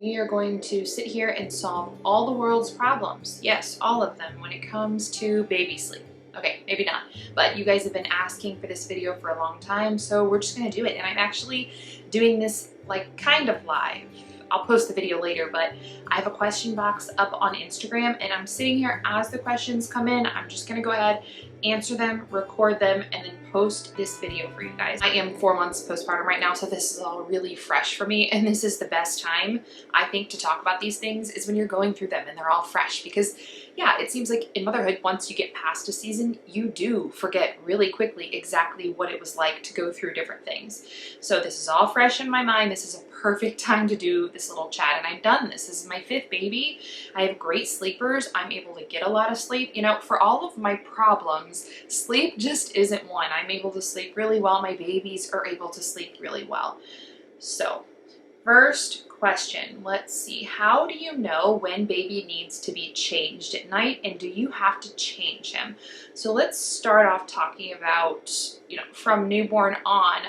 We are going to sit here and solve all the world's problems. Yes, all of them when it comes to baby sleep. Okay, maybe not, but you guys have been asking for this video for a long time, so we're just gonna do it. And I'm actually doing this like kind of live. I'll post the video later, but I have a question box up on Instagram and I'm sitting here as the questions come in. I'm just gonna go ahead, answer them, record them, and then post this video for you guys. I am 4 months postpartum right now, so this is all really fresh for me, and this is the best time, I think, to talk about these things is when you're going through them and they're all fresh, because yeah, it seems like in motherhood, once you get past a season, you do forget really quickly exactly what it was like to go through different things. So this is all fresh in my mind. This is a perfect time to do this little chat, and I've done this. This is my 5th baby. I have great sleepers. I'm able to get a lot of sleep. You know, for all of my problems, sleep just isn't one. I'm able to sleep really well. My babies are able to sleep really well. So, first question, let's see. How do you know when baby needs to be changed at night, and do you have to change him? So let's start off talking about, from newborn on,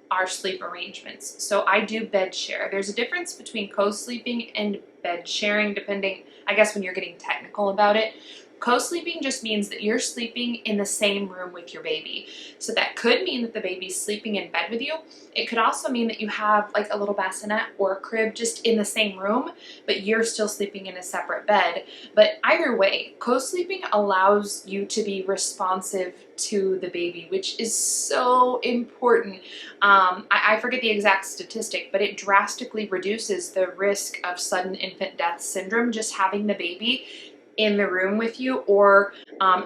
our sleep arrangements. So I do bed share. There's a difference between co-sleeping and bed sharing, depending, I guess, when you're getting technical about it. Co-sleeping just means that you're sleeping in the same room with your baby. So that could mean that the baby's sleeping in bed with you. It could also mean that you have like a little bassinet or a crib just in the same room, but you're still sleeping in a separate bed. But either way, co-sleeping allows you to be responsive to the baby, which is so important. I forget the exact statistic, but it drastically reduces the risk of sudden infant death syndrome just having the baby in the room with you or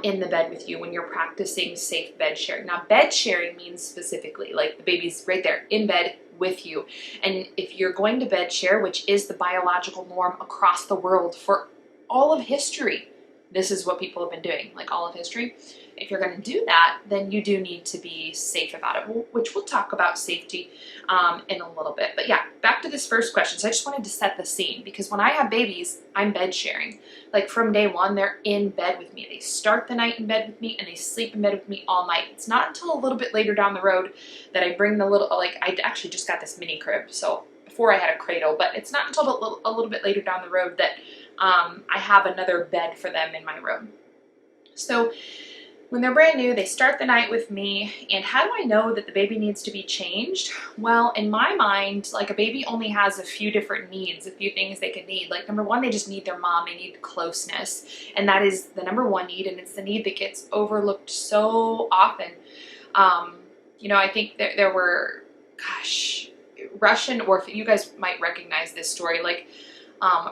in the bed with you when you're practicing safe bed sharing. Now, bed sharing means specifically like the baby's right there in bed with you. And if you're going to bed share, which is the biological norm across the world for all of history, this is what people have been doing, like all of history. If you're going to do that, then you do need to be safe about it, which we'll talk about safety in a little bit. But yeah, back to this first question. So I just wanted to set the scene because when I have babies, I'm bed sharing. Like from day one, they're in bed with me. They start the night in bed with me and they sleep in bed with me all night. It's not until a little bit later down the road that I bring the little, like I actually just got this mini crib. So before I had a cradle, but it's not until a little bit later down the road that I have another bed for them in my room. So when they're brand new, they start the night with me. And how do I know that the baby needs to be changed? Well, in my mind, like a baby only has a few different needs, a few things they could need. Like number one, they just need their mom, they need closeness. And that is the number one need, and it's the need that gets overlooked so often. I think there were, Russian orphan, you guys might recognize this story, like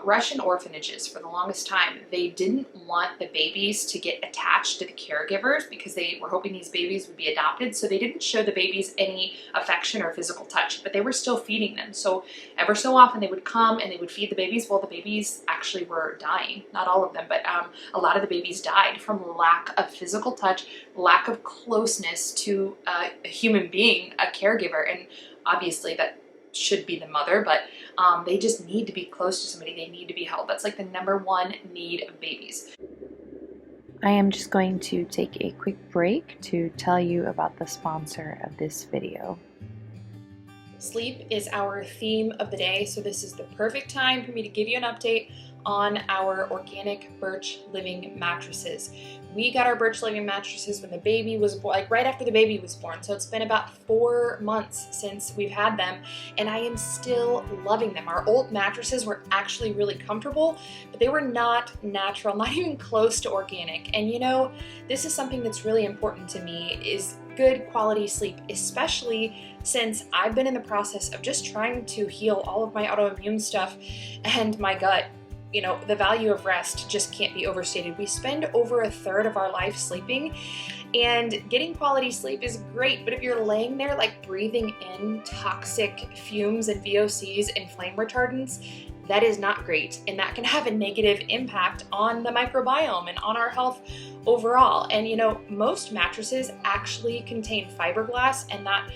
Russian orphanages for the longest time, they didn't want the babies to get attached to the caregivers because they were hoping these babies would be adopted. So they didn't show the babies any affection or physical touch, but they were still feeding them. So ever so often they would come and they would feed the babies. Well, the babies actually were dying. Not all of them, but a lot of the babies died from lack of physical touch, lack of closeness to a human being, a caregiver. And obviously that should be the mother, but they just need to be close to somebody. They need to be held. That's like the number one need of babies. I am just going to take a quick break to tell you about the sponsor of this video. Sleep is our theme of the day, so this is the perfect time for me to give you an update on our organic Birch Living mattresses. We got our Birch Living mattresses when the baby was born, like right after the baby was born. So it's been about 4 months since we've had them, and I am still loving them. Our old mattresses were actually really comfortable, but they were not natural, not even close to organic. And this is something that's really important to me, is good quality sleep, especially since I've been in the process of just trying to heal all of my autoimmune stuff and my gut. The value of rest just can't be overstated. We spend over 1/3 of our life sleeping, and getting quality sleep is great, but if you're laying there like breathing in toxic fumes and VOCs and flame retardants, that is not great, and that can have a negative impact on the microbiome and on our health overall. And most mattresses actually contain fiberglass, and that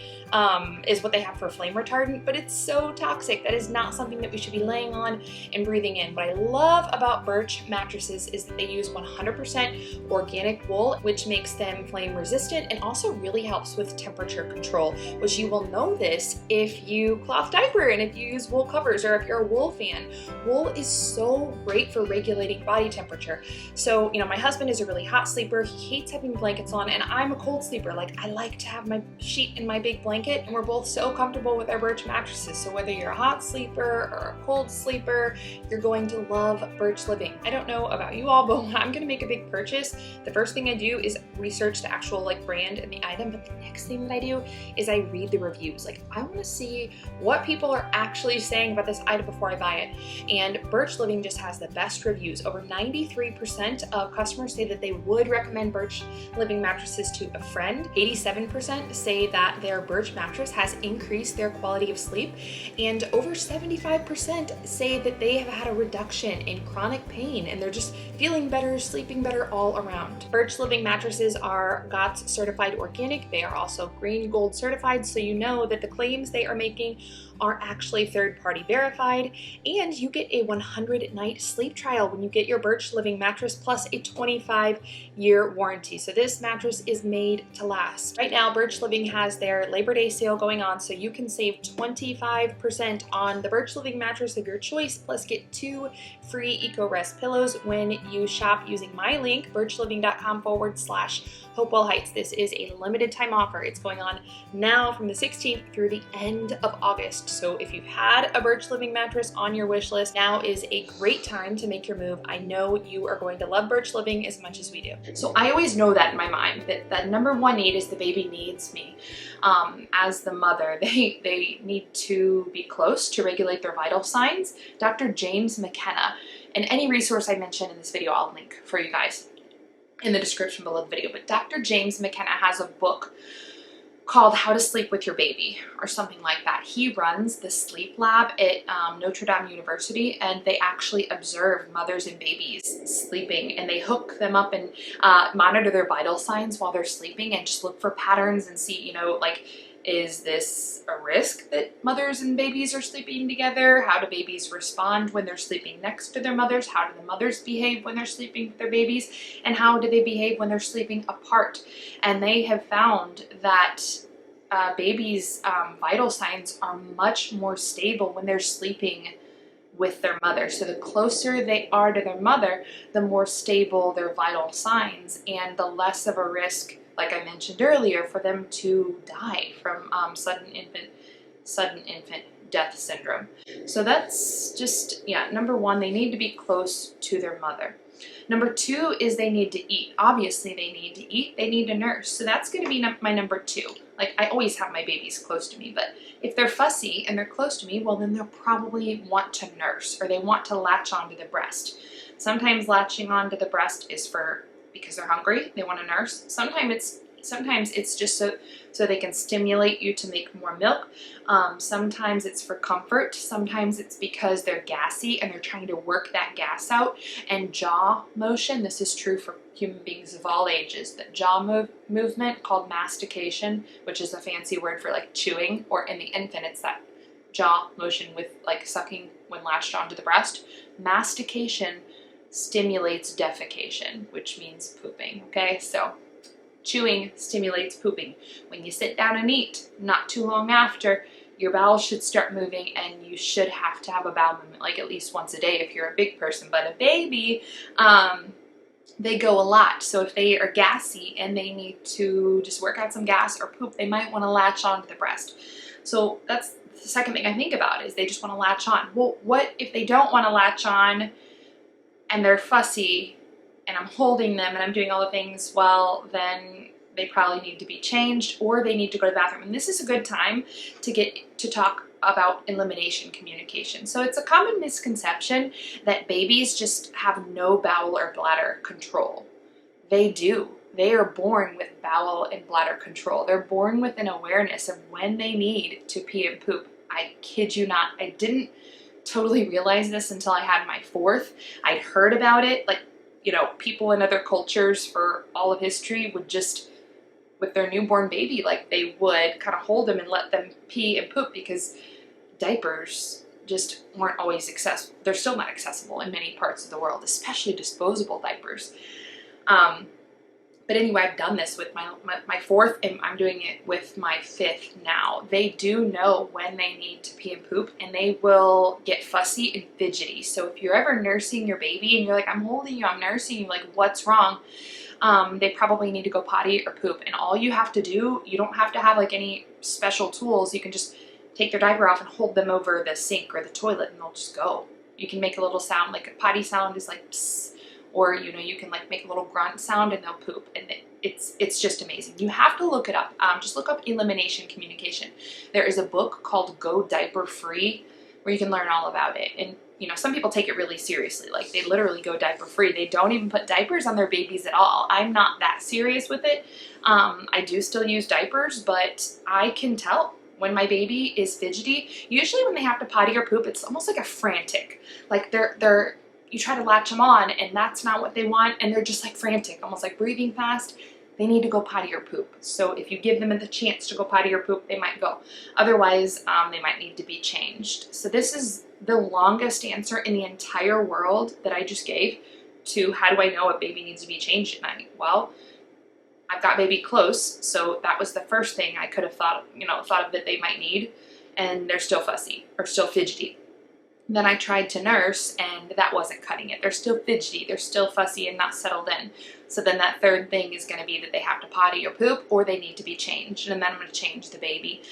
is what they have for flame retardant, but it's so toxic. That is not something that we should be laying on and breathing in. What I love about Birch mattresses is that they use 100% organic wool, which makes them flame resistant and also really helps with temperature control, which you will know this if you cloth diaper and if you use wool covers or if you're a wool fan. skin. Wool is so great for regulating body temperature. So, you know, my husband is a really hot sleeper. He hates having blankets on, and I'm a cold sleeper. Like, I like to have my sheet in my big blanket, and we're both so comfortable with our Birch mattresses. So whether you're a hot sleeper or a cold sleeper, you're going to love Birch Living. I don't know about you all, but when I'm gonna make a big purchase, the first thing I do is research the actual like brand and the item, but the next thing that I do is I read the reviews. Like, I wanna see what people are actually saying about this item before I buy it. And Birch Living just has the best reviews. Over 93% of customers say that they would recommend Birch Living mattresses to a friend. 87% say that their Birch mattress has increased their quality of sleep. And over 75% say that they have had a reduction in chronic pain and they're just feeling better, sleeping better all around. Birch Living mattresses are GOTS certified organic. They are also green gold certified, so you know that the claims they are making are actually third-party verified, and you get a 100-night sleep trial when you get your Birch Living mattress plus a 25-year warranty. So this mattress is made to last. Right now, Birch Living has their Labor Day sale going on, so you can save 25% on the Birch Living mattress of your choice, plus get 2 free EcoRest pillows when you shop using my link, birchliving.com/Hopewell Heights. This is a limited time offer. It's going on now from the 16th through the end of August. So if you've had a Birch Living mattress on your wish list, now is a great time to make your move. I know you are going to love Birch Living as much as we do. So I always know that in my mind, that number one need is the baby needs me. As the mother, they need to be close to regulate their vital signs. Dr. James McKenna, and any resource I mention in this video, I'll link for you guys in the description below the video. But Dr. James McKenna has a book called How to Sleep with Your Baby or something like that. He runs the sleep lab at Notre Dame University, and they actually observe mothers and babies sleeping, and they hook them up and monitor their vital signs while they're sleeping and just look for patterns and see, you know, like, is this a risk that mothers and babies are sleeping together? How do babies respond when they're sleeping next to their mothers? How do the mothers behave when they're sleeping with their babies? And how do they behave when they're sleeping apart? And they have found that babies' vital signs are much more stable when they're sleeping with their mother. So the closer they are to their mother, the more stable their vital signs and the less of a risk, like I mentioned earlier, for them to die from sudden infant death syndrome. So that's just, yeah, number one, they need to be close to their mother. Number two is they need to eat. Obviously they need to eat, they need to nurse. So that's gonna be my number two. Like, I always have my babies close to me, but if they're fussy and they're close to me, well, then they'll probably want to nurse, or they want to latch onto the breast. Sometimes latching onto the breast is because they're hungry, they want to nurse. Sometimes it's just so they can stimulate you to make more milk. Sometimes it's for comfort. Sometimes it's because they're gassy and they're trying to work that gas out. And jaw motion, this is true for human beings of all ages, that jaw movement called mastication, which is a fancy word for like chewing, or in the infant it's that jaw motion with like sucking when latched onto the breast. Mastication stimulates defecation, which means pooping, okay? So chewing stimulates pooping. When you sit down and eat, not too long after, your bowels should start moving, and you should have to have a bowel movement like at least once a day if you're a big person. But a baby, they go a lot. So if they are gassy and they need to just work out some gas or poop, they might want to latch onto the breast. So that's the second thing I think about, is they just want to latch on. Well, what if they don't want to latch on and they're fussy and I'm holding them and I'm doing all the things? Well, then they probably need to be changed, or they need to go to the bathroom. And this is a good time to talk about elimination communication. So it's a common misconception that babies just have no bowel or bladder control. They do. They are born with bowel and bladder control. They're born with an awareness of when they need to pee and poop. I kid you not. I didn't totally realize this until I had my fourth. I'd heard about it, like, you know, people in other cultures for all of history would just, with their newborn baby, like, they would kind of hold them and let them pee and poop because diapers just weren't always accessible. They're still not accessible in many parts of the world, especially disposable diapers. But anyway, I've done this with my fourth, and I'm doing it with my fifth now. They do know when they need to pee and poop, and they will get fussy and fidgety. So if you're ever nursing your baby and you're like, I'm holding you, I'm nursing you, like what's wrong? They probably need to go potty or poop. And all you have to do, you don't have to have like any special tools. You can just take their diaper off and hold them over the sink or the toilet, and they'll just go. You can make a little sound, like a potty sound is like psst. Or, you know, you can like make a little grunt sound and they'll poop, and it's just amazing. You have to look it up. Just look up elimination communication. There is a book called Go Diaper Free where you can learn all about it. And, you know, some people take it really seriously. Like they literally go diaper free. They don't even put diapers on their babies at all. I'm not that serious with it. I do still use diapers, but I can tell when my baby is fidgety. Usually when they have to potty or poop, it's almost like a frantic. Like you try to latch them on and that's not what they want, and they're just like frantic, almost like breathing fast. They need to go potty or poop. So if you give them the chance to go potty or poop, they might go. Otherwise, they might need to be changed. So this is the longest answer in the entire world that I just gave to how do I know a baby needs to be changed at night? Well, I've got baby close, so that was the first thing I could have thought of that they might need, and they're still fussy or still fidgety. Then I tried to nurse, and that wasn't cutting it. They're still fidgety, they're still fussy and not settled in. So then that third thing is going to be that they have to potty or poop, or they need to be changed, and then I'm going to change the baby.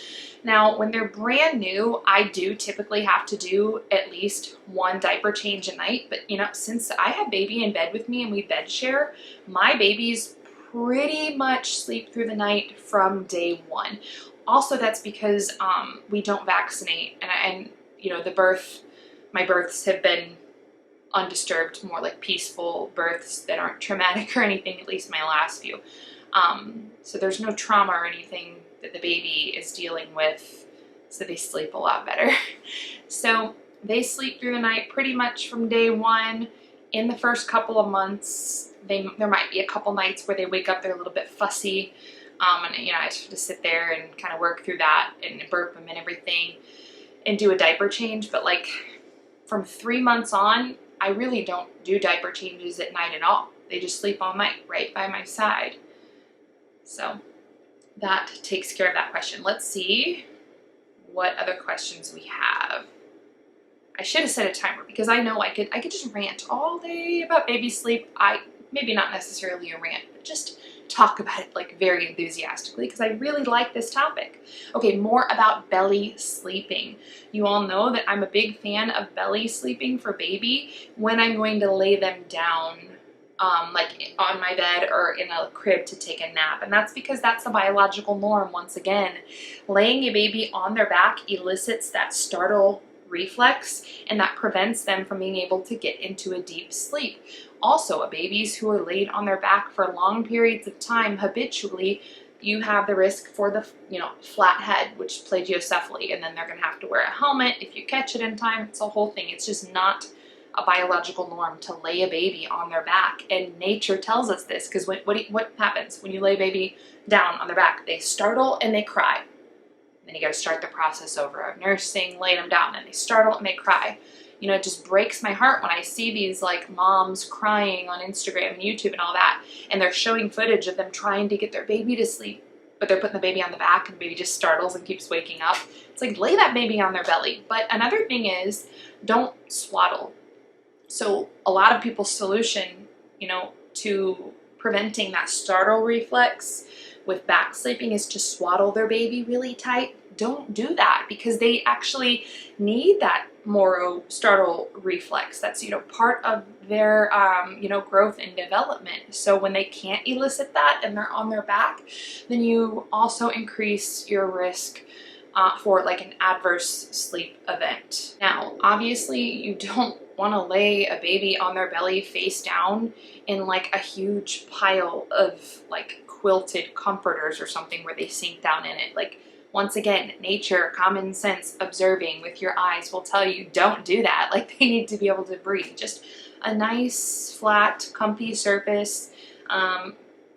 Now, when they're brand new, I do typically have to do at least one diaper change a night, but you know, since I have baby in bed with me and we bed share, my babies pretty much sleep through the night from day one. Also, that's because we don't vaccinate, and you know, my births have been undisturbed, more like peaceful births that aren't traumatic or anything, at least my last few. So there's no trauma or anything that the baby is dealing with, so they sleep a lot better. So they sleep through the night pretty much from day one. In the first couple of months, there might be a couple nights where they wake up, they're a little bit fussy, and you know, I just have to sit there and kind of work through that and burp them and everything and do a diaper change. But like from 3 months on, I really don't do diaper changes at night at all. They just sleep all night right by my side. So that takes care of that question. Let's see what other questions we have. I should have set a timer because I know I could just rant all day about baby sleep. Maybe not necessarily a rant, but just talk about it like very enthusiastically because I really like this topic. Okay, more about belly sleeping. You all know that I'm a big fan of belly sleeping for baby when I'm going to lay them down like on my bed or in a crib to take a nap. And that's because that's the biological norm. Once again, laying a baby on their back elicits that startle reflex, and that prevents them from being able to get into a deep sleep. Also, babies who are laid on their back for long periods of time habitually, you have the risk for the flat head, which plagiocephaly, and then they're going to have to wear a helmet if you catch it in time. It's a whole thing. It's just not a biological norm to lay a baby on their back, and nature tells us this because what happens when you lay a baby down on their back? They startle and they cry. Then you got to start the process over of nursing, lay them down, and they startle and they cry. You know, it just breaks my heart when I see these like moms crying on Instagram and YouTube and all that, and they're showing footage of them trying to get their baby to sleep, but they're putting the baby on the back and the baby just startles and keeps waking up. It's like, lay that baby on their belly. But another thing is, don't swaddle. So a lot of people's solution, to preventing that startle reflex with back sleeping is to swaddle their baby really tight. Don't do that because they actually need that moro startle reflex. That's, part of their, growth and development. So when they can't elicit that and they're on their back, then you also increase your risk for like an adverse sleep event. Now, obviously you don't want to lay a baby on their belly face down in like a huge pile of like quilted comforters or something where they sink down in it. Like, once again, nature, common sense, observing with your eyes will tell you don't do that. Like, they need to be able to breathe. Just a nice, flat, comfy surface.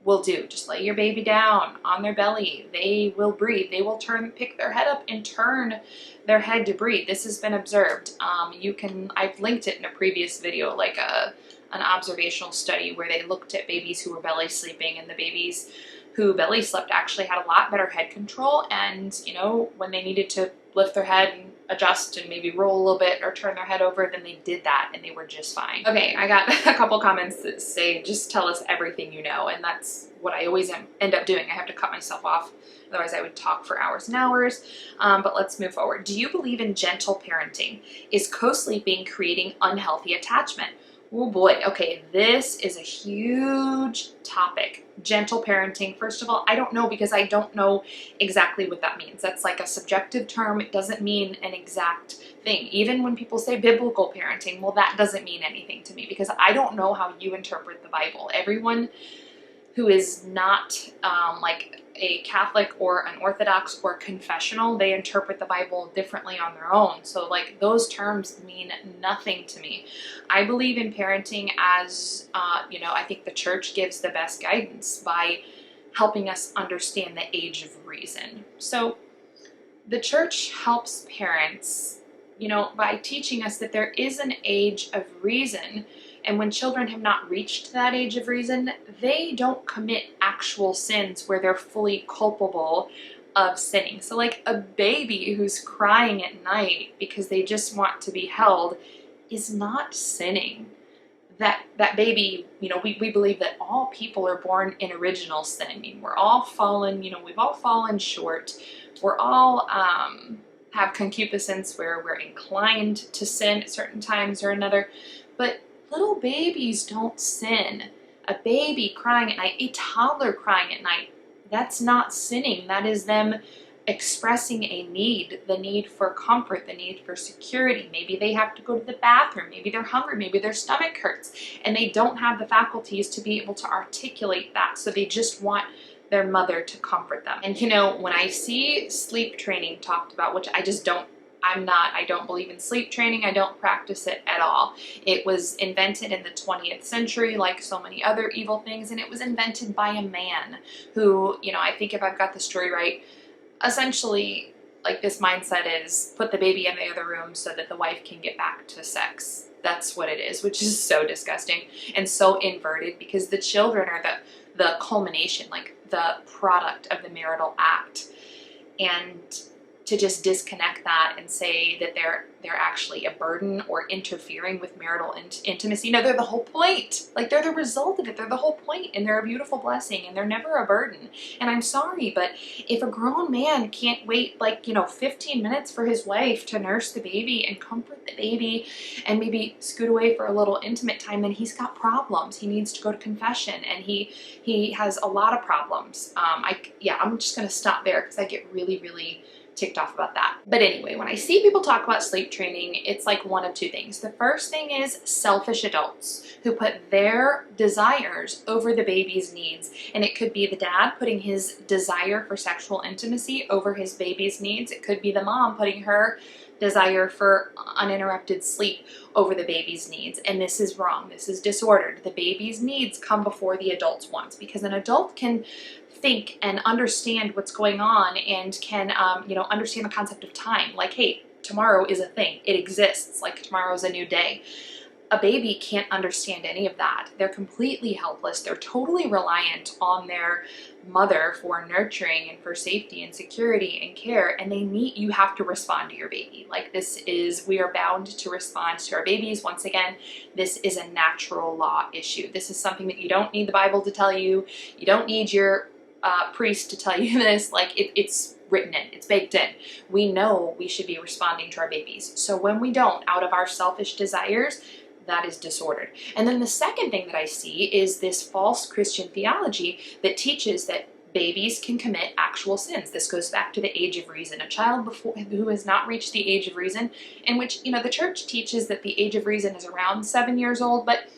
will do. Just lay your baby down on their belly. They will breathe. They will pick their head up and turn their head to breathe. This has been observed. I've linked it in a previous video, like an observational study where they looked at babies who were belly sleeping, and the babies who belly slept actually had a lot better head control. And, you know, when they needed to lift their head and adjust and maybe roll a little bit or turn their head over, then they did that and they were just fine. Okay, I got a couple comments that say, just tell us everything you know. And that's what I always end up doing. I have to cut myself off. Otherwise I would talk for hours and hours. But let's move forward. Do you believe in gentle parenting? Is co-sleeping creating unhealthy attachment? Oh boy, okay, this is a huge topic. Gentle parenting, first of all, I don't know, because I don't know exactly what that means. That's like a subjective term. It doesn't mean an exact thing. Even when people say biblical parenting, well, that doesn't mean anything to me, because I don't know how you interpret the Bible. Everyone who is not like a Catholic or an Orthodox or confessional, they interpret the Bible differently on their own. So like those terms mean nothing to me. I believe in parenting as, you know, I think the church gives the best guidance by helping us understand the age of reason. So the church helps parents, you know, by teaching us that there is an age of reason. And when children have not reached that age of reason, they don't commit actual sins where they're fully culpable of sinning. So like a baby who's crying at night because they just want to be held is not sinning. That baby, you know, we believe that all people are born in original sin. I mean, we're all fallen, you know, we've all fallen short. We're all have concupiscence where we're inclined to sin at certain times or another. But little babies don't sin. A baby crying at night, a toddler crying at night, that's not sinning. That is them expressing a need, the need for comfort, the need for security. Maybe they have to go to the bathroom, maybe they're hungry, maybe their stomach hurts, and they don't have the faculties to be able to articulate that, so they just want their mother to comfort them. And you know, when I see sleep training talked about, which I just don't, I don't believe in sleep training. I don't practice it at all. It was invented in the 20th century, like so many other evil things, and it was invented by a man who, you know, I think if I've got the story right, essentially, like this mindset is put the baby in the other room so that the wife can get back to sex. That's what it is, which is so disgusting and so inverted, because the children are the culmination, like the product of the marital act. And to just disconnect that and say that they're actually a burden or interfering with marital intimacy. No, they're the whole point. Like, they're the result of it. They're the whole point, and they're a beautiful blessing, and they're never a burden. And I'm sorry, but if a grown man can't wait, like, you know, 15 minutes for his wife to nurse the baby and comfort the baby and maybe scoot away for a little intimate time, then he's got problems. He needs to go to confession, and he has a lot of problems. I'm just gonna stop there because I get really, really ticked off about that. But anyway, when I see people talk about sleep training, it's like one of two things. The first thing is selfish adults who put their desires over the baby's needs. And it could be the dad putting his desire for sexual intimacy over his baby's needs. It could be the mom putting her desire for uninterrupted sleep over the baby's needs. And this is wrong. This is disordered. The baby's needs come before the adult's wants, because an adult can think and understand what's going on and can, understand the concept of time. Like, hey, tomorrow is a thing. It exists. Like, tomorrow is a new day. A baby can't understand any of that. They're completely helpless. They're totally reliant on their mother for nurturing and for safety and security and care. And you have to respond to your baby. Like, we are bound to respond to our babies. Once again, this is a natural law issue. This is something that you don't need the Bible to tell you. You don't need your priest to tell you this. Like, it's written in, it's baked in. We know we should be responding to our babies. So when we don't, out of our selfish desires, that is disordered. And then the second thing that I see is this false Christian theology that teaches that babies can commit actual sins. This goes back to the age of reason. A child who has not reached the age of reason, in which, the church teaches that the age of reason is around 7 years old, but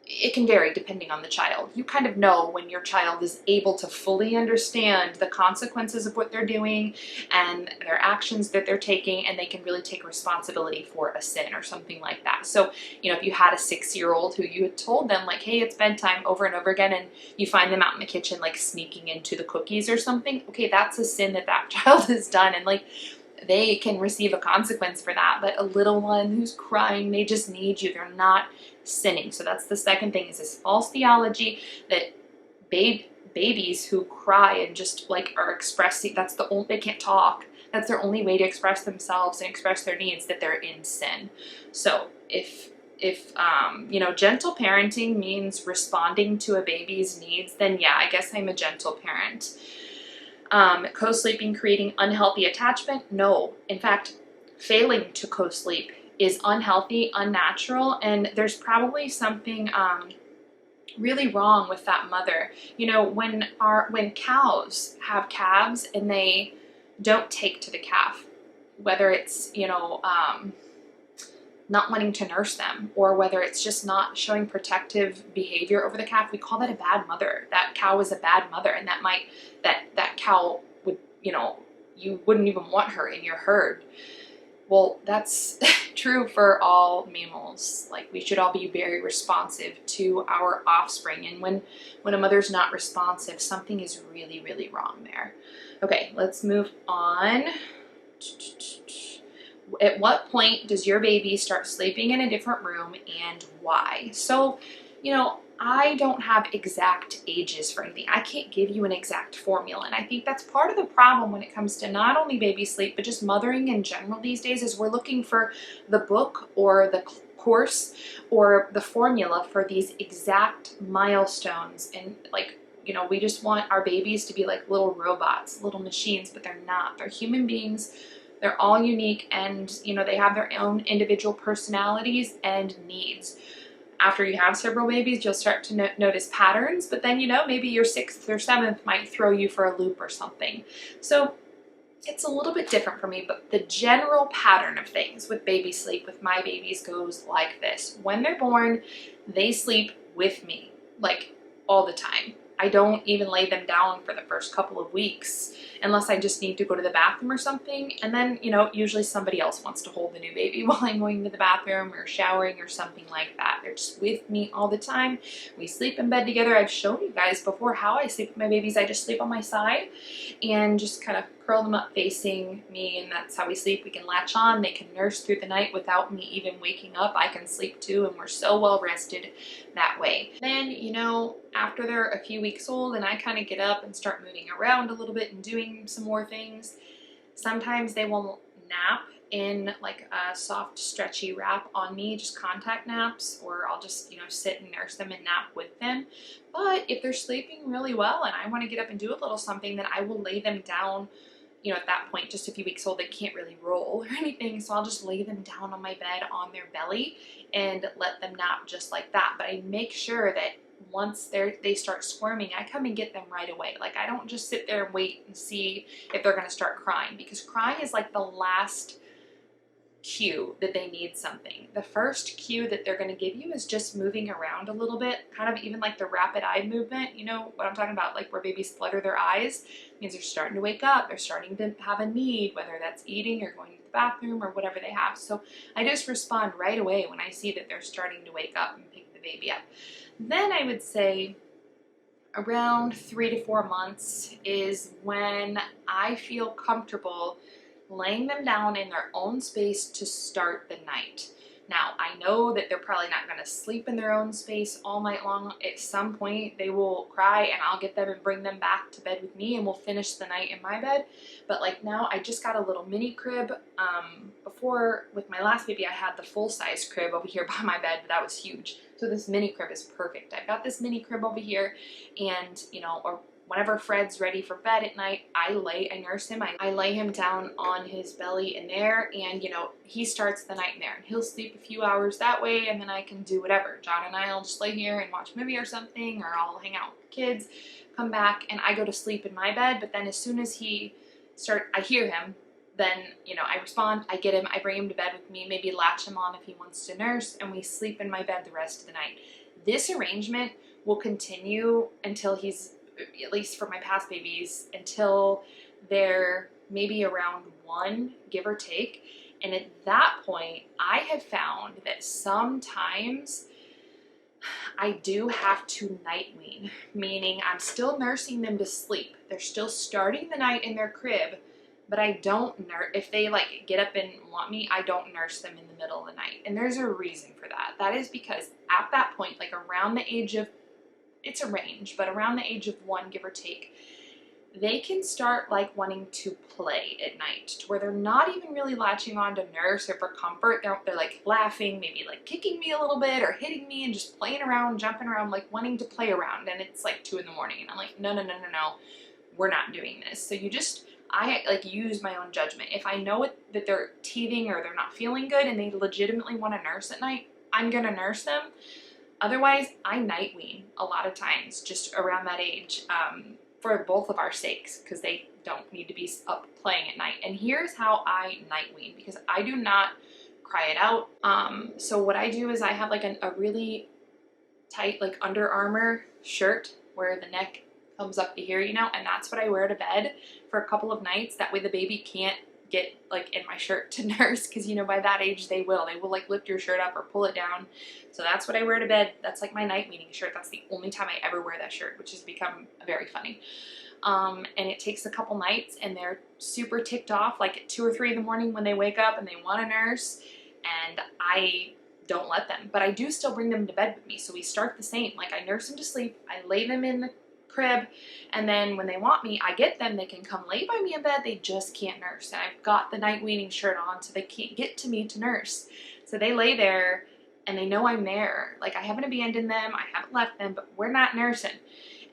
it can vary depending on the child. You kind of know when your child is able to fully understand the consequences of what they're doing and their actions that they're taking, and they can really take responsibility for a sin or something like that. So, you know, if you had a 6-year-old who you had told them like, hey, it's bedtime over and over again, and you find them out in the kitchen like sneaking into the cookies or something, okay, that's a sin that that child has done, and like they can receive a consequence for that. But a little one who's crying, they just need you, they're not sinning. So that's the second thing, is this false theology that babies who cry and just like are expressing, that's the only, they can't talk, that's their only way to express themselves and express their needs, that they're in sin. So if you know, gentle parenting means responding to a baby's needs, then yeah, I guess I'm a gentle parent. Co-sleeping creating unhealthy attachment? No. In fact, failing to co-sleep is unhealthy, unnatural, and there's probably something really wrong with that mother. You know, when cows have calves and they don't take to the calf, whether it's, you know, not wanting to nurse them, or whether it's just not showing protective behavior over the calf, we call that a bad mother. That cow is a bad mother, and that cow would, you know, you wouldn't even want her in your herd. Well, that's true for all mammals. Like, we should all be very responsive to our offspring, and when a mother's not responsive, something is really, really wrong there. Okay, let's move on. At what point does your baby start sleeping in a different room, and why? So, you know, I don't have exact ages for anything. I can't give you an exact formula, and I think that's part of the problem when it comes to not only baby sleep, but just mothering in general these days, is we're looking for the book or the course or the formula for these exact milestones. And like, you know, we just want our babies to be like little robots, little machines, but they're not. They're human beings. They're all unique, and, you know, they have their own individual personalities and needs. After you have several babies, you'll start to notice patterns, but then, you know, maybe your 6th or 7th might throw you for a loop or something. So it's a little bit different for me, but the general pattern of things with baby sleep with my babies goes like this. When they're born, they sleep with me, like all the time. I don't even lay them down for the first couple of weeks unless I just need to go to the bathroom or something. And then, you know, usually somebody else wants to hold the new baby while I'm going to the bathroom or showering or something like that. They're just with me all the time. We sleep in bed together. I've shown you guys before how I sleep with my babies. I just sleep on my side and just kind of curl them up facing me, and that's how we sleep. We can latch on. They can nurse through the night without me even waking up. I can sleep too, and we're so well rested that way. Then, you know, after they're a few weeks old and I kind of get up and start moving around a little bit and doing some more things, sometimes they will nap in like a soft stretchy wrap on me, just contact naps, or I'll just, you know, sit and nurse them and nap with them. But if they're sleeping really well and I want to get up and do a little something, then I will lay them down. You know, at that point, just a few weeks old, they can't really roll or anything, so I'll just lay them down on my bed on their belly and let them nap just like that. But I make sure that once they start squirming, I come and get them right away. Like, I don't just sit there and wait and see if they're going to start crying, because crying is like the last cue that they need something. The first cue that they're going to give you is just moving around a little bit, kind of even like the rapid eye movement. You know what I'm talking about, like where babies flutter their eyes. It means they're starting to wake up, they're starting to have a need, whether that's eating or going to the bathroom or whatever they have. So I just respond right away when I see that they're starting to wake up and pick the baby up. Then I would say around 3 to 4 months is when I feel comfortable laying them down in their own space to start the night. Now, I know that they're probably not going to sleep in their own space all night long. At some point, they will cry and I'll get them and bring them back to bed with me and we'll finish the night in my bed. But like now, I just got a little mini crib. Before, with my last baby, I had the full-size crib over here by my bed, but that was huge. So this mini crib is perfect. I've got this mini crib over here, and, you know, or whenever Fred's ready for bed at night, I nurse him. I lay him down on his belly in there, and, you know, he starts the night in there, and he'll sleep a few hours that way, and then I can do whatever. John and I will just lay here and watch a movie or something, or I'll hang out with the kids, come back, and I go to sleep in my bed. But then as soon as I hear him, then, you know, I respond, I get him, I bring him to bed with me, maybe latch him on if he wants to nurse, and we sleep in my bed the rest of the night. This arrangement will continue until he's, at least for my past babies, until they're maybe around 1, give or take. And at that point, I have found that sometimes I do have to night wean, meaning I'm still nursing them to sleep. They're still starting the night in their crib, but I don't nurse. If they like get up and want me, I don't nurse them in the middle of the night. And there's a reason for that. That is because at that point, like around the age of, it's a range, but around the age of 1, give or take, they can start like wanting to play at night to where they're not even really latching on to nurse or for comfort. They're like laughing, maybe like kicking me a little bit or hitting me and just playing around, jumping around, like wanting to play around. And it's like 2 in the morning and I'm like, no, we're not doing this. So I like use my own judgment. If I know that they're teething or they're not feeling good and they legitimately want to nurse at night, I'm gonna nurse them. Otherwise, I night wean a lot of times just around that age. For both of our sakes, because they don't need to be up playing at night. And here's how I night wean, because I do not cry it out. So what I do is I have like a really tight like Under Armour shirt where the neck comes up to here, you know, and that's what I wear to bed for a couple of nights. That way the baby can't get like in my shirt to nurse, because you know by that age they will like lift your shirt up or pull it down. So that's what I wear to bed. That's like my night weaning shirt. That's the only time I ever wear that shirt, which has become very funny. And it takes a couple nights and they're super ticked off like at 2 or 3 in the morning when they wake up and they want to nurse, and I don't let them, but I do still bring them to bed with me. So we start the same, like I nurse them to sleep, I lay them in the crib, and then when they want me, I get them. They can come lay by me in bed, they just can't nurse. And I've got the night weaning shirt on so they can't get to me to nurse. So they lay there and they know I'm there. Like I haven't abandoned them, I haven't left them, but we're not nursing.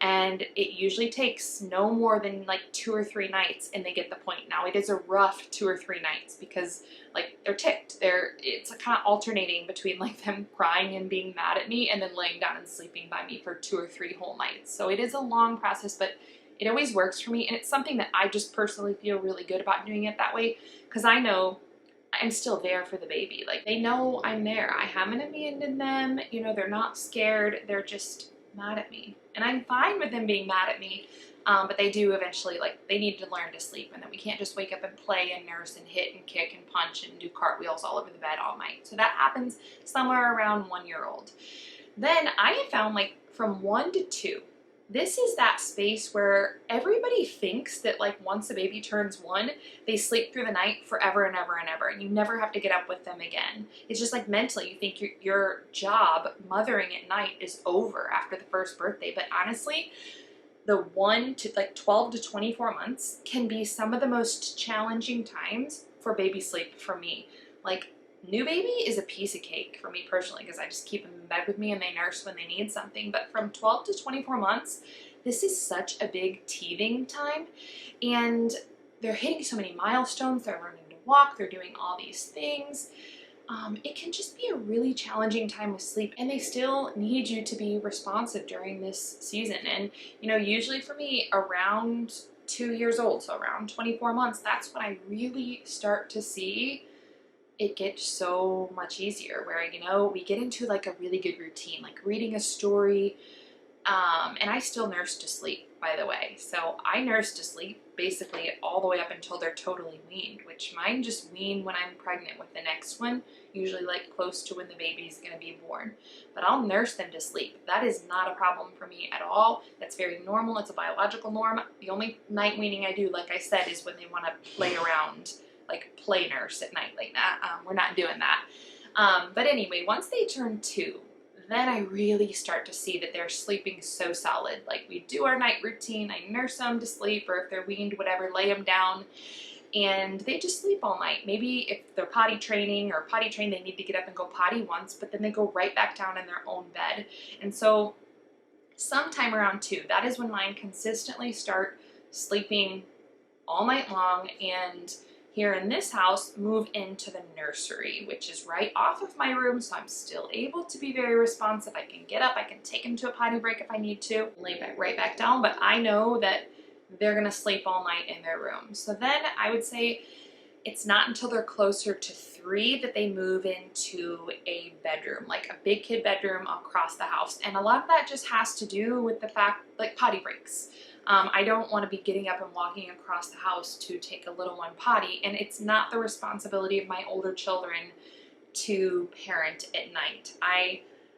And it usually takes no more than like 2 or 3 nights and they get the point. Now it is a rough 2 or 3 nights because like they're ticked. It's kind of alternating between like them crying and being mad at me and then laying down and sleeping by me for 2 or 3 whole nights. So it is a long process, but it always works for me. And it's something that I just personally feel really good about doing it that way, because I know I'm still there for the baby. Like they know I'm there. I haven't abandoned them. You know, they're not scared. They're just mad at me. And I'm fine with them being mad at me. But they do eventually, like they need to learn to sleep, and then we can't just wake up and play and nurse and hit and kick and punch and do cartwheels all over the bed all night. So that happens somewhere around 1-year-old. Then I have found like from 1 to 2, this is that space where everybody thinks that like once a baby turns 1, they sleep through the night forever and ever and ever, and you never have to get up with them again. It's just like mentally, you think your job mothering at night is over after the first birthday, but honestly, the 1 to like 12 to 24 months can be some of the most challenging times for baby sleep for me. Like new baby is a piece of cake for me personally, because I just keep them in bed with me and they nurse when they need something. But from 12 to 24 months, this is such a big teething time, and they're hitting so many milestones. They're learning to walk, they're doing all these things. It can just be a really challenging time with sleep, and they still need you to be responsive during this season. And you know, usually for me around 2 years old, so around 24 months, that's when I really start to see it gets so much easier, where, you know, we get into like a really good routine, like reading a story. And I still nurse to sleep, by the way. So I nurse to sleep basically all the way up until they're totally weaned, which mine just wean when I'm pregnant with the next one, usually like close to when the baby's gonna be born. But I'll nurse them to sleep. That is not a problem for me at all. That's very normal. It's a biological norm. The only night weaning I do, like I said, is when they want to play around, like play nurse at night like that. We're not doing that. But anyway, once they turn 2, then I really start to see that they're sleeping so solid. Like we do our night routine, I nurse them to sleep, or if they're weaned, whatever, lay them down, and they just sleep all night. Maybe if they're potty training or potty trained, they need to get up and go potty once, but then they go right back down in their own bed. And so sometime around 2, that is when mine consistently start sleeping all night long. And here in this house, move into the nursery, which is right off of my room, so I'm still able to be very responsive. I can get up, I can take them to a potty break if I need to, lay right back down, but I know that they're gonna sleep all night in their room. So then I would say it's not until they're closer to 3 that they move into a bedroom, like a big kid bedroom across the house. And a lot of that just has to do with the fact, like potty breaks. I don't want to be getting up and walking across the house to take a little one potty, and it's not the responsibility of my older children to parent at night.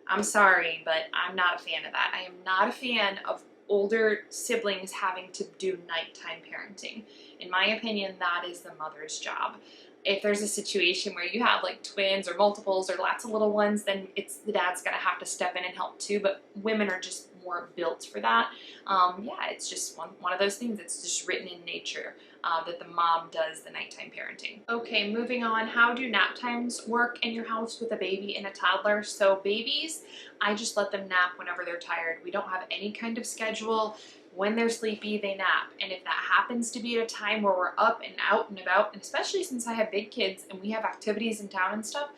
I'm sorry, but I'm not a fan of that. I am not a fan of older siblings having to do nighttime parenting. In my opinion, that is the mother's job. If there's a situation where you have like twins or multiples or lots of little ones, then it's the dad's gonna have to step in and help too, but women are just more built for that. Yeah, it's just one of those things. It's just written in nature that the mom does the nighttime parenting. Okay, moving on. How do nap times work in your house with a baby and a toddler? So babies, I just let them nap whenever they're tired. We don't have any kind of schedule. When they're sleepy, they nap. And if that happens to be at a time where we're up and out and about, and especially since I have big kids and we have activities in town and stuff,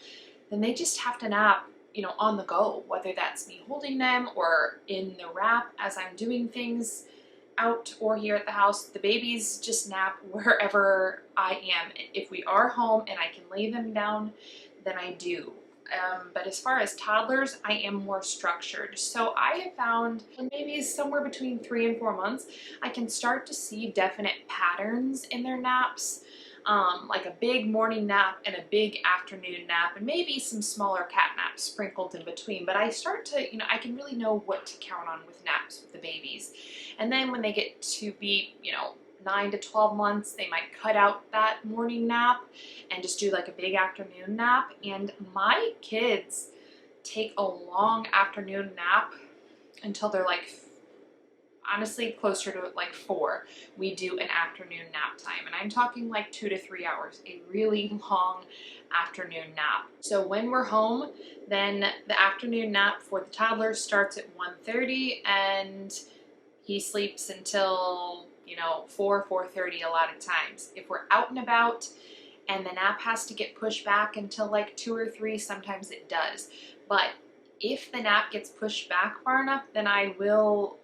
then they just have to nap, you know, on the go, whether that's me holding them or in the wrap as I'm doing things out or here at the house. The babies just nap wherever I am. If we are home and I can lay them down, then I do. But as far as toddlers, I am more structured. So I have found when babies somewhere between 3 and 4 months, I can start to see definite patterns in their naps. Like a big morning nap and a big afternoon nap, and maybe some smaller cat naps sprinkled in between. But I start to, you know, I can really know what to count on with naps with the babies. And then when they get to be, you know, 9 to 12 months, they might cut out that morning nap and just do like a big afternoon nap. And my kids take a long afternoon nap until they're like, honestly, closer to like 4. We do an afternoon nap time, and I'm talking like 2 to 3 hours, a really long afternoon nap. So when we're home, then the afternoon nap for the toddler starts at 1:30, and he sleeps until, you know, 4:30 a lot of times. If we're out and about and the nap has to get pushed back until like 2 or 3, sometimes it does. But if the nap gets pushed back far enough, then I will,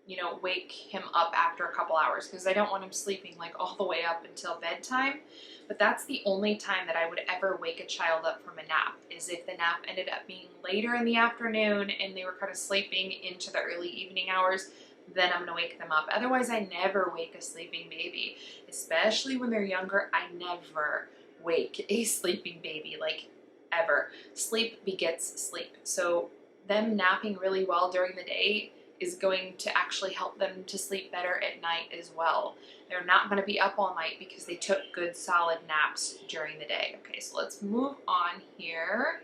you know, wake him up after a couple hours, because I don't want him sleeping like all the way up until bedtime. But that's the only time that I would ever wake a child up from a nap, is if the nap ended up being later in the afternoon and they were kind of sleeping into the early evening hours. Then I'm gonna wake them up. Otherwise, I never wake a sleeping baby, especially when they're younger. I never wake a sleeping baby, like ever. Sleep begets sleep. So them napping really well during the day is going to actually help them to sleep better at night as well. They're not going to be up all night because they took good solid naps during the day. Okay, so let's move on here.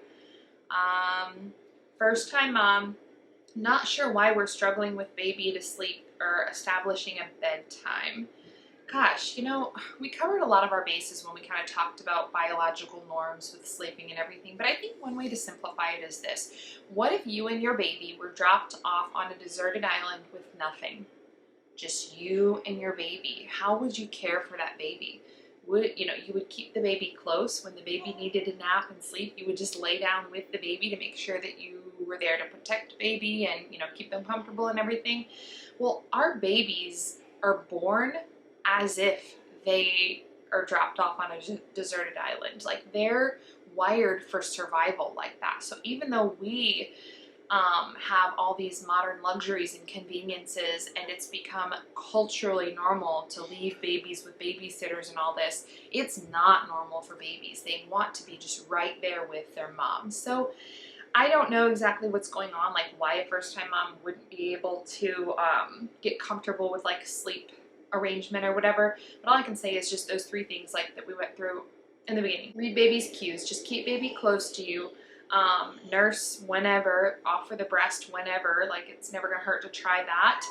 First time mom. Not sure why we're struggling with baby to sleep or establishing a bedtime. Gosh, you know, we covered a lot of our bases when we kind of talked about biological norms with sleeping and everything, but I think one way to simplify it is this. What if you and your baby were dropped off on a deserted island with nothing? Just you and your baby. How would you care for that baby? You would keep the baby close when the baby needed a nap and sleep. You would just lay down with the baby to make sure that you were there to protect baby and, you know, keep them comfortable and everything. Well, our babies are born as if they are dropped off on a deserted island. Like, they're wired for survival like that. So even though we have all these modern luxuries and conveniences, and it's become culturally normal to leave babies with babysitters and all this, it's not normal for babies. They want to be just right there with their mom. So I don't know exactly what's going on, like why a first-time mom wouldn't be able to get comfortable with like sleep arrangement or whatever. But all I can say is just those 3 things like that we went through in the beginning. Read baby's cues. Just keep baby close to you. Nurse whenever, offer the breast whenever, like it's never gonna hurt to try that.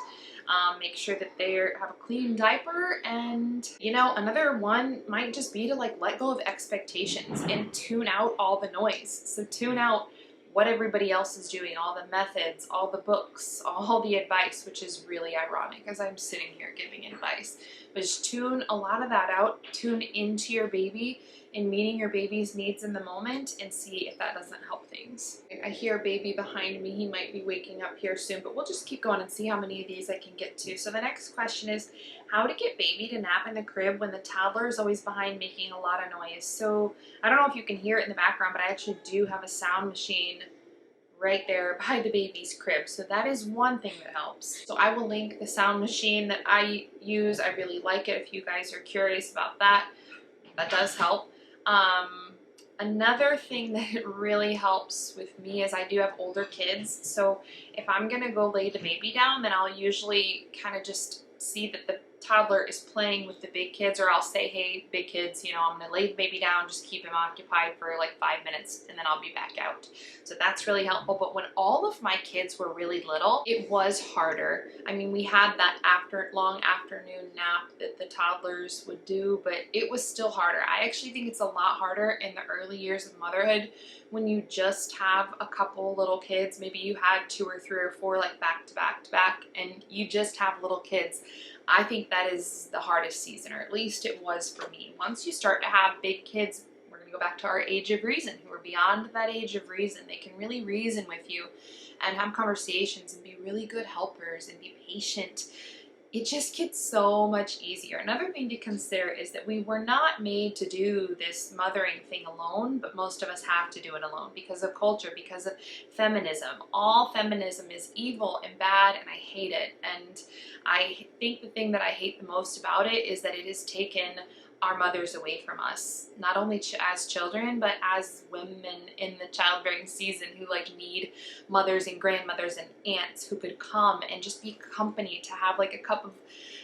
Make sure that they have a clean diaper, and you know, another one might just be to like let go of expectations and tune out all the noise. So tune out what everybody else is doing, all the methods, all the books, all the advice, which is really ironic as I'm sitting here giving advice. But just tune a lot of that out, tune into your baby in meeting your baby's needs in the moment and see if that doesn't help things. I hear a baby behind me. He might be waking up here soon, but we'll just keep going and see how many of these I can get to. So the next question is how to get baby to nap in the crib when the toddler is always behind making a lot of noise. So I don't know if you can hear it in the background, but I actually do have a sound machine right there by the baby's crib. So that is one thing that helps. So I will link the sound machine that I use. I really like it if you guys are curious about that. That does help. Another thing that really helps with me is I do have older kids. So if I'm gonna go lay the baby down, then I'll usually kind of just see that the toddler is playing with the big kids, or I'll say, hey, big kids, you know, I'm gonna lay the baby down, just keep him occupied for like 5 minutes and then I'll be back out. So that's really helpful. But when all of my kids were really little, it was harder. I mean, we had that long afternoon nap that the toddlers would do, but it was still harder. I actually think it's a lot harder in the early years of motherhood when you just have a couple little kids. Maybe you had 2 or 3 or 4 like back to back to back, and you just have little kids. I think that is the hardest season, or at least it was for me. Once you start to have big kids, we're going to go back to our age of reason, who are beyond that age of reason. They can really reason with you and have conversations and be really good helpers and be patient. It just gets so much easier. Another thing to consider is that we were not made to do this mothering thing alone, but most of us have to do it alone because of culture, because of feminism. All feminism is evil and bad, and I hate it. And I think the thing that I hate the most about it is that it has taken our mothers away from us, not only as children, but as women in the childbearing season who like need mothers and grandmothers and aunts who could come and just be company, to have like a cup of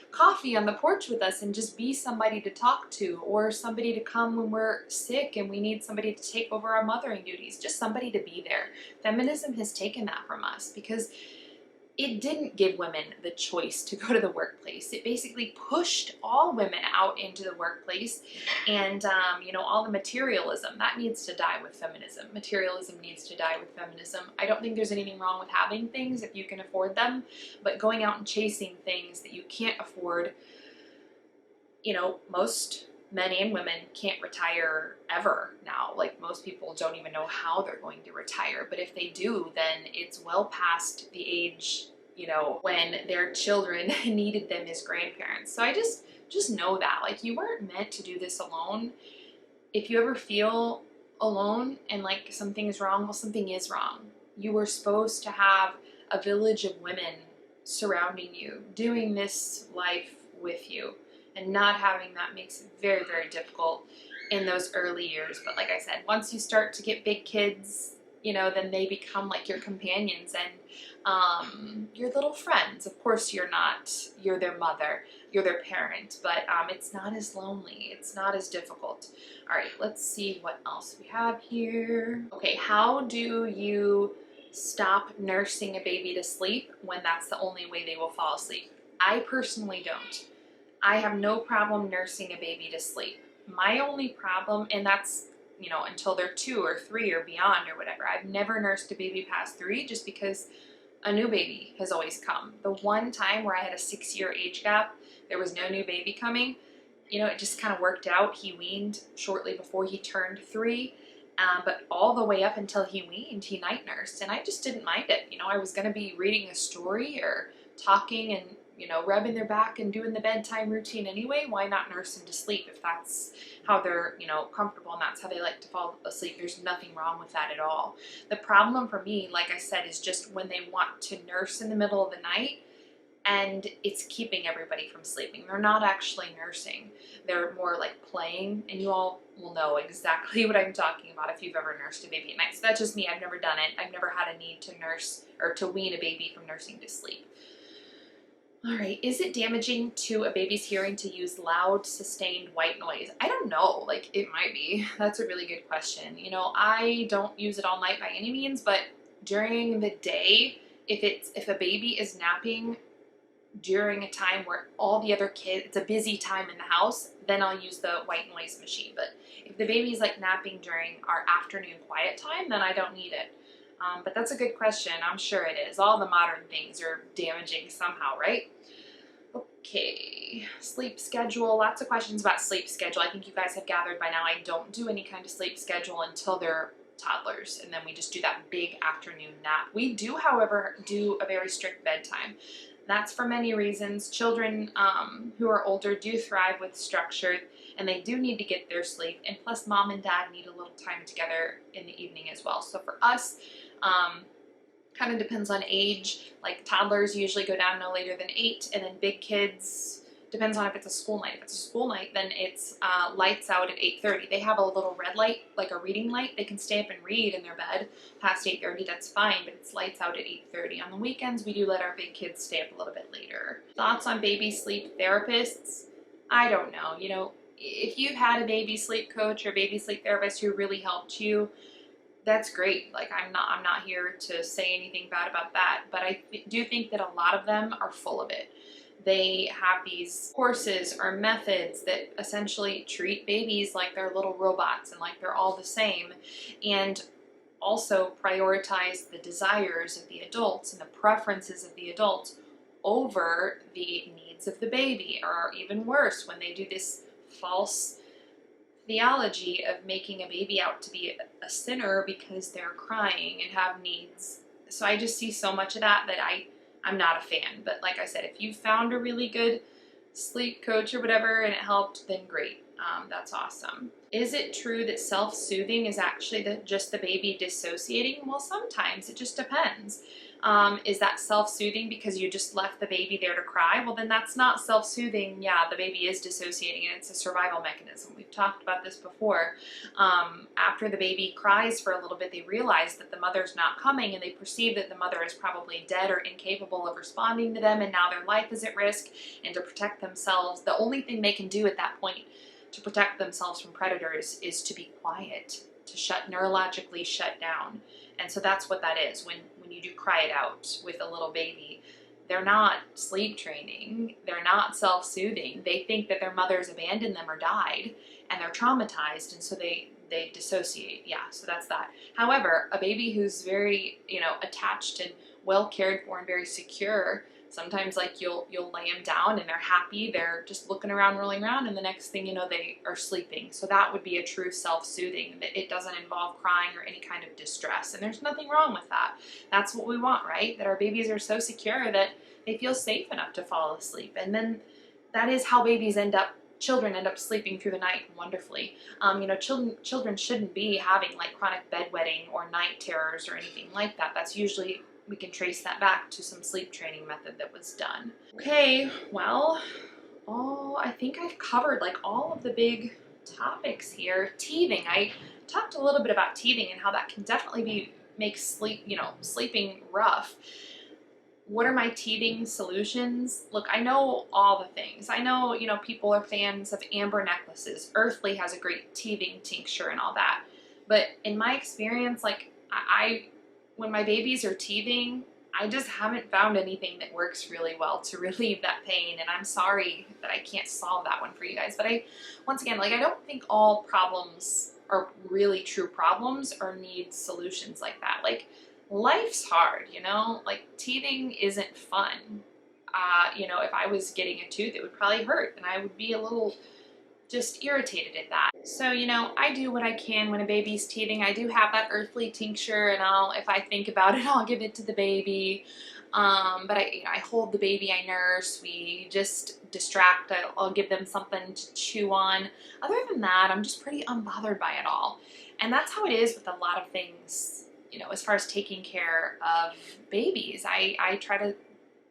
coffee on the porch with us and just be somebody to talk to, or somebody to come when we're sick and we need somebody to take over our mothering duties, just somebody to be there. Feminism has taken that from us because it didn't give women the choice to go to the workplace. It basically pushed all women out into the workplace, and you know, all the materialism that needs to die with feminism. Materialism needs to die with feminism. I don't think there's anything wrong with having things if you can afford them, but going out and chasing things that you can't afford, you know, most men and women can't retire ever now. Like, most people don't even know how they're going to retire, but if they do, then it's well past the age, you know, when their children needed them as grandparents. So I just know that, like, you weren't meant to do this alone. If you ever feel alone and like something is wrong, well, something is wrong. You were supposed to have a village of women surrounding you, doing this life with you. And not having that makes it very, very difficult in those early years. But like I said, once you start to get big kids, you know, then they become like your companions and your little friends. Of course, you're their mother, you're their parent, but it's not as lonely. It's not as difficult. All right, let's see what else we have here. Okay, how do you stop nursing a baby to sleep when that's the only way they will fall asleep? I personally don't. I have no problem nursing a baby to sleep. My only problem, and that's, you know, until they're 2 or 3 or beyond or whatever. I've never nursed a baby past 3 just because a new baby has always come. The one time where I had a 6-year age gap, there was no new baby coming, you know, it just kind of worked out. He weaned shortly before he turned 3, but all the way up until he weaned, he night nursed, and I just didn't mind it. You know, I was going to be reading a story or talking and, you know, rubbing their back and doing the bedtime routine anyway. Why not nurse them to sleep if that's how they're, you know, comfortable and that's how they like to fall asleep? There's nothing wrong with that at all. The problem for me, like I said, is just when they want to nurse in the middle of the night and it's keeping everybody from sleeping. They're not actually nursing. They're more like playing, and you all will know exactly what I'm talking about if you've ever nursed a baby at night. So that's just me. I've never done it. I've never had a need to nurse or to wean a baby from nursing to sleep. All right, is it damaging to a baby's hearing to use loud, sustained white noise? I don't know, like, it might be. That's a really good question. You know, I don't use it all night by any means, but during the day, if a baby is napping during a time where all the other kids, it's a busy time in the house, then I'll use the white noise machine. But if the baby's like napping during our afternoon quiet time, then I don't need it. But that's a good question. I'm sure it is. All the modern things are damaging somehow, right? Okay, sleep schedule. Lots of questions about sleep schedule. I think you guys have gathered by now I don't do any kind of sleep schedule until they're toddlers, and then we just do that big afternoon nap. We do, however, do a very strict bedtime. That's for many reasons. Children who are older do thrive with structure, and they do need to get their sleep, and plus mom and dad need a little time together in the evening as well. So for us, kind of depends on age. Like toddlers usually go down no later than 8, and then big kids, depends on if it's a school night. If it's a school night, then it's lights out at 8:30. They have a little red light, like a reading light. They can stay up and read in their bed past 8:30, that's fine, but it's lights out at 8:30. On the weekends, we do let our big kids stay up a little bit later. Thoughts on baby sleep therapists? I don't know. You know, if you've had a baby sleep coach or baby sleep therapist who really helped you, that's great. Like I'm not here to say anything bad about that, but I do think that a lot of them are full of it. They have these courses or methods that essentially treat babies like they're little robots and like they're all the same, and also prioritize the desires of the adults and the preferences of the adults over the needs of the baby, or even worse, when they do this false theology of making a baby out to be a sinner because they're crying and have needs. So I just see so much of that I'm not a fan. But like I said, if you found a really good sleep coach or whatever and it helped, then great. That's awesome. Is it true that self-soothing is actually just the baby dissociating? Well, sometimes it just depends. Is that self-soothing because you just left the baby there to cry? Well, then that's not self-soothing. Yeah, the baby is dissociating, and it's a survival mechanism. We've talked about this before. After the baby cries for a little bit, they realize that the mother's not coming, and they perceive that the mother is probably dead or incapable of responding to them, and now their life is at risk. And to protect themselves, the only thing they can do at that point to protect themselves from predators is to be quiet, to neurologically shut down. And so that's what that is. When you do cry it out with a little baby, they're not sleep training, they're not self-soothing. They think that their mother's abandoned them or died, and they're traumatized, and so they dissociate. Yeah, so that's that. However, a baby who's very, attached and well cared for and very secure, sometimes like you'll lay them down and they're happy, they're just looking around, rolling around, and the next thing you know, they are sleeping. So that would be a true self-soothing, that it doesn't involve crying or any kind of distress. And there's nothing wrong with that. That's what we want, right? That our babies are so secure that they feel safe enough to fall asleep. And then that is how children end up sleeping through the night wonderfully. Children shouldn't be having like chronic bedwetting or night terrors or anything like that. That's usually, we can trace that back to some sleep training method that was done. Okay, well, I think I've covered like all of the big topics here. Teething, I talked a little bit about teething and how that can definitely make sleeping rough. What are my teething solutions? Look, I know all the things. I know, people are fans of amber necklaces. Earthly has a great teething tincture and all that. But in my experience, like when my babies are teething, I just haven't found anything that works really well to relieve that pain, and I'm sorry that I can't solve that one for you guys. But once again, I don't think all problems are really true problems or need solutions like that. Like, life's hard, teething isn't fun. If I was getting a tooth, it would probably hurt, and I would be a little just irritated at that. So, I do what I can when a baby's teething. I do have that earthly tincture, and if I think about it, I'll give it to the baby. But I hold the baby, I nurse, we just distract, I'll give them something to chew on. Other than that, I'm just pretty unbothered by it all. And that's how it is with a lot of things, as far as taking care of babies. I try to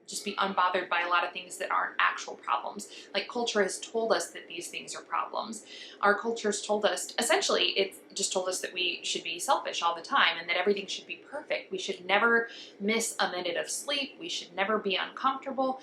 just be unbothered by a lot of things that aren't actual problems. Like, culture has told us that these things are problems. Our culture's told us, essentially, it just told us that we should be selfish all the time and that everything should be perfect. We should never miss a minute of sleep. We should never be uncomfortable.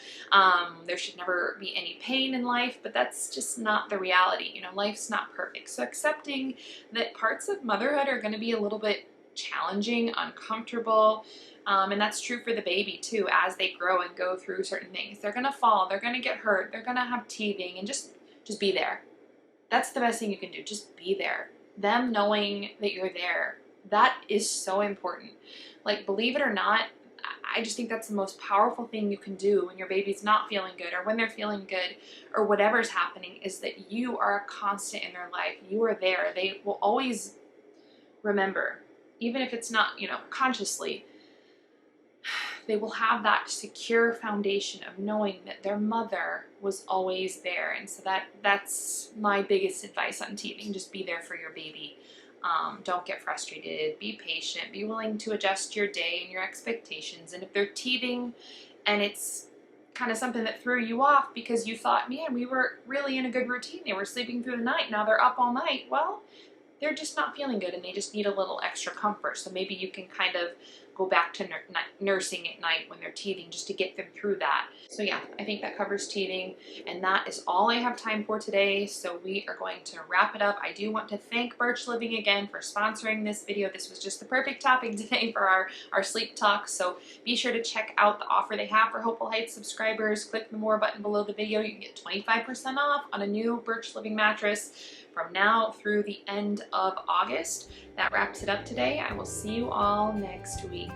There should never be any pain in life, but that's just not the reality. Life's not perfect. So accepting that parts of motherhood are going to be a little bit challenging, uncomfortable, and that's true for the baby too. As they grow and go through certain things, they're gonna fall, they're gonna get hurt, they're gonna have teething, and just be there. That's the best thing you can do. Just be there. Them knowing that you're there, that is so important. Like, believe it or not, I just think that's the most powerful thing you can do when your baby's not feeling good or when they're feeling good or whatever's happening, is that you are a constant in their life. You are there. They will always remember, even if it's not, consciously, they will have that secure foundation of knowing that their mother was always there. And so that's my biggest advice on teething. Just be there for your baby. Don't get frustrated. Be patient. Be willing to adjust your day and your expectations. And if they're teething and it's kind of something that threw you off because you thought, man, we were really in a good routine, they were sleeping through the night, now they're up all night, well, they're just not feeling good and they just need a little extra comfort. So maybe you can kind of go back to nursing at night when they're teething, just to get them through that. So yeah, I think that covers teething, and that is all I have time for today. So we are going to wrap it up. I do want to thank Birch Living again for sponsoring this video. This was just the perfect topic today for our sleep talk. So be sure to check out the offer they have for Hopeful Heights subscribers. Click the more button below the video. You can get 25% off on a new Birch Living mattress from now through the end of August. That wraps it up today. I will see you all next week.